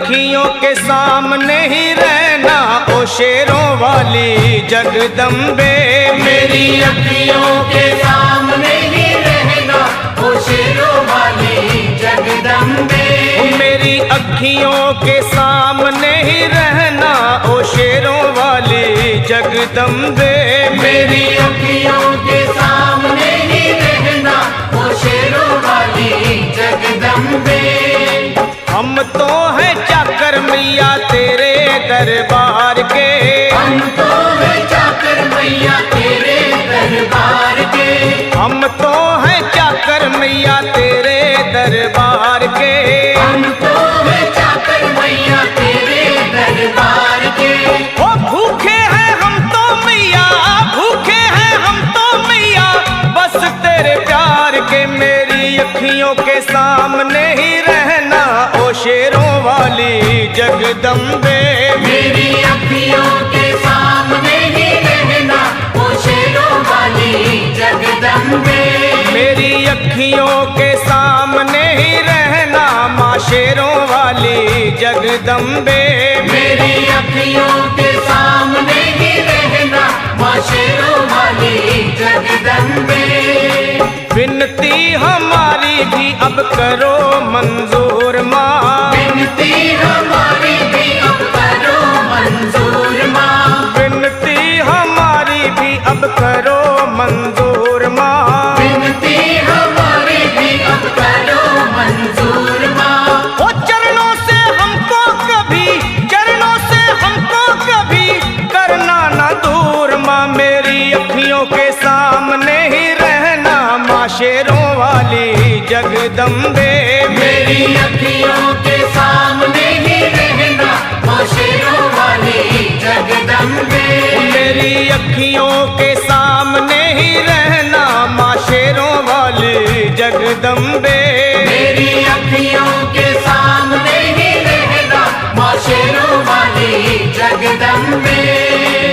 अखियों के सामने ही रहना ओ शेरों वाली जगदम्बे। मेरी अखियों के सामने ही रहना ओ शेरों वाली जगदम्बे। मेरी अखियों के सामने ही रहना ओ शेरों वाली जगदम्बे। मेरी अखियों के सामने ही रहना ओ शेरों वाली जगदम्बे। हम तो हैं चाकर मैया तेरे दरबार के। हम तो हैं चाकर मैया तेरे दरबार के। हम तो हैं चाकर मैया तेरे दरबार के। हम तो हैं चाकर मैया तेरे दरबार के। ओ भूखे हैं हम तो मैया, भूखे हैं हम तो मैया बस तेरे प्यार के। मेरी अखियों के सामने ही रहना ओ शेरों वाली जगदम्बे। मेरी अखियों के सामने ही रहना ओ शेरों वाली जगदम्बे। मेरी अखियों के सामने ही रहना माँ शेरों वाली जगदम्बे। मेरी अखियों के सामने ही रहना माँ शेरों वाली जगदम्बे। विनती हमारी भी अब करो मंजूर माँ। विनती हमारी भी अब करो मंजूर माँ। विनती हमारी भी अब करो मंजूर माँ। विनती हमारी भी अब करो मंजूर माँ। ओ चरणों से हमको कभी, चरणों से हमको कभी करना ना दूर माँ। मेरी अखियों के सामने ही रहना माँ शेरों वाली जगदम्बे। मेरी अखियों के सामने ही रहना माँ शेरों वाली जगदम्बे। मेरी अखियों के सामने ही रहना माँ शेरों वाली जगदम्बे। मेरी अखियों के सामने ही रहना माँ शेरों वाली जगदम्बे।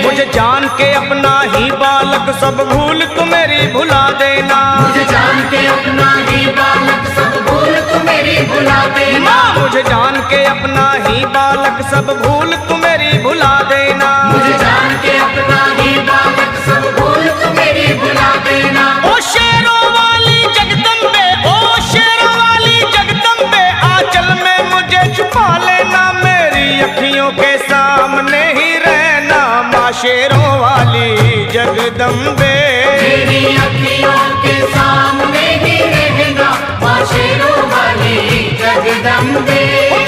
मुझे जान के अपना ही बालक सब भूल तू मेरी भुला देना। मुझे जान के अपना ही बालक सब भूल तू मेरी भुला देना। मुझे जान के अपना ही बालक सब भूल तू मेरी भुला देना। मुझे जान के अपना ही बालक सब भूल तू मेरी भुला देना। ओ शेरों वाली जगदम्बे, ओ शेरों वाली जगदम्बे आंचल में मुझे छुपा लेना। मेरी अखियों के सामने ही रहना माँ शेरों वाली जगदम्बे। मेरी अखियों के सामने ही रहना माँ शेरों वाली जगदम्बे।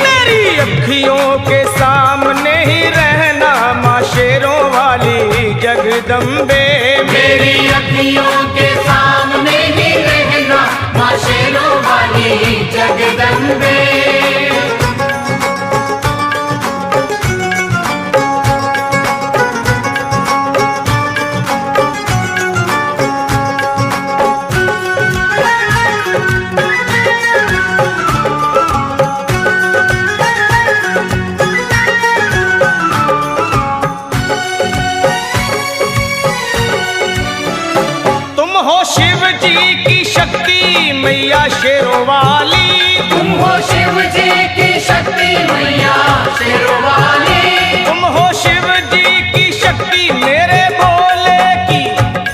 मेरी अखियों के सामने ही रहना माँ शेरों वाली जगदम्बे। मेरी अखियों के सामने ही रहना माँ शेरों वाली जगदम्बे। शिव जी की शक्ति मैया शेरों वाली। तुम हो शिव जी की शक्ति मैया शेरों वाली। तुम हो शिव जी की शक्ति मेरे भोले की,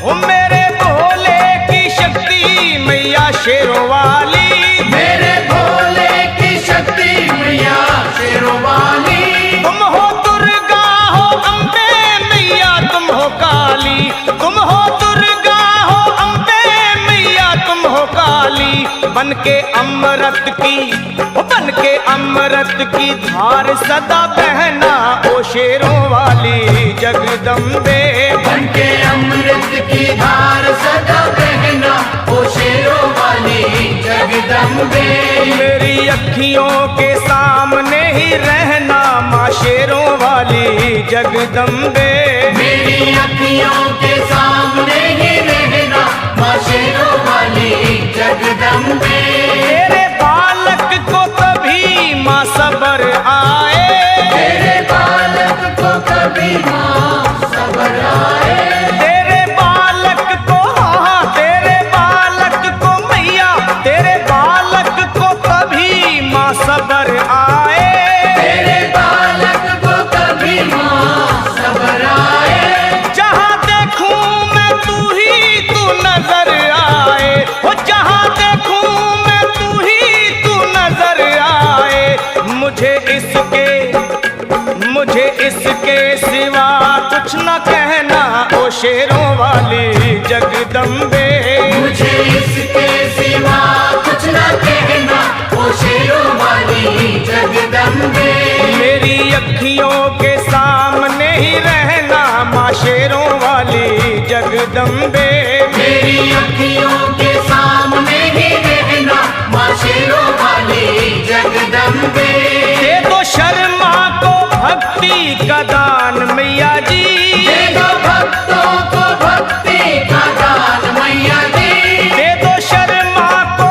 ओ मेरे भोले की शक्ति मैया शेरों वाली। मेरे भोले की शक्ति मैया शेरों वाली। तुम हो दुर्गा हो अम्बे मैया तुम हो काली। तुम हो दुर्गा हो अम्बे मैया तुम हो काली। बन के अमृत की, बन के अमृत की धार सदा बहना ओ शेरों वाली जगदम्बे। बन के अमृत की धार सदा बहना ओ शेरों वाली जगदम्बे। मेरी अखियों के सामने ही रहना माँ शेरों वाली जगदम्बे। मेरी अखियों के सामने ही रहना माँ शेरों वाली जगदम्बे। तेरे बालक को कभी माँ सबर आए। तेरे बालक को कभी माँ सबर आए। तेरे बालक को, हाँ तेरे बालक को मैया, तेरे बालक को कभी माँ सबर आए। तेरे शेरों वाली जगदम्बे। मुझे इसके सिवा कुछ न कहना, ओ शेरों वाली जगदम्बे। मेरी अखियों के सामने ही रहना माँ शेरों वाली जगदम्बे। मेरी अखियों के सामने ही रहना माँ शेरों वाली जगदम्बे। दे दो शर्मा को भक्ति का दान मैया जी, दे दो भक्तों को भक्ति का दान मैया जी। दे दो शर्मा को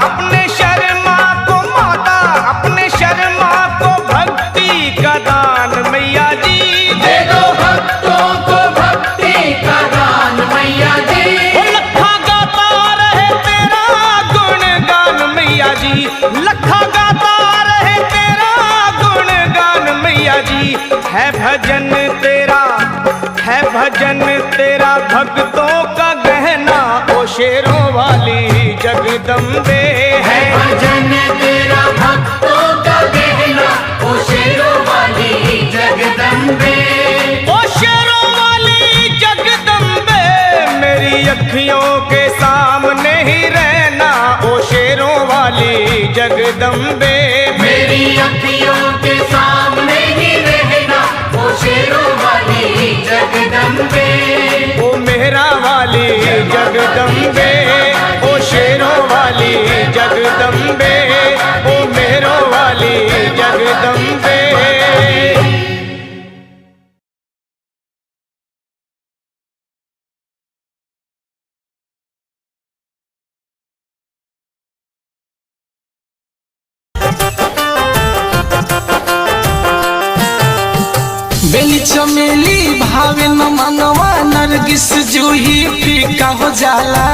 अपने शर्मा को माता, अपने शर्मा को भक्ति का दान मैया जी। दे दो भक्तों को भक्ति का दान मैया जी। लखा गाता रहे तेरा गुणगान मैया जी, लखा गाता रहे तेरा गुणगान मैया जी। है भजन तेरा, है भजन तेरा भक्तों का गहना ओ शेरों वाली जगदम्बे। है भजन तेरा भक्तों का गहना, ओ शेरों वाली जगदम्बे। ओ शेरों वाली जगदम्बे, मेरी अखियों के सामने ही रहना ओ शेरों वाली जगदम्बे। मेरी अखियों के सामने ही रहना, ओ शेरों वाली जगदम्बे। ओ मेहरा वाली जगदम्बे, ओ शेरों वाली जगदम्बे, ओ मेहरों वाली जगदम्बे। बेली चमेली भावे न मनवा, नरगिस जूही फीका हो जाला।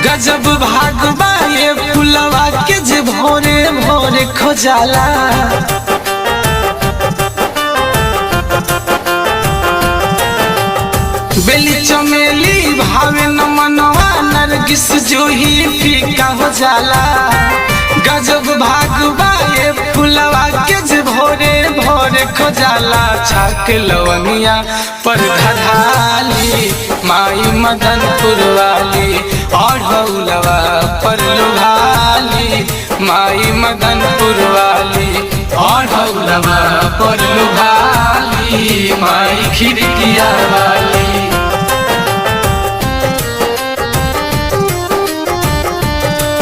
गजब भागवा ये फुलवा के जे भोरे भोरे खो जाला। बेली चमेली भावे न मनवा, नरगिस जूही फीका हो जाला। गजब भागवा ये फुलवा के जे भोरे भोरे खो जाला। छाक लवनिया पर धधाली माई मदनपुर वाली, और हौलवा पर लुभाली माई मदनपुर वाली।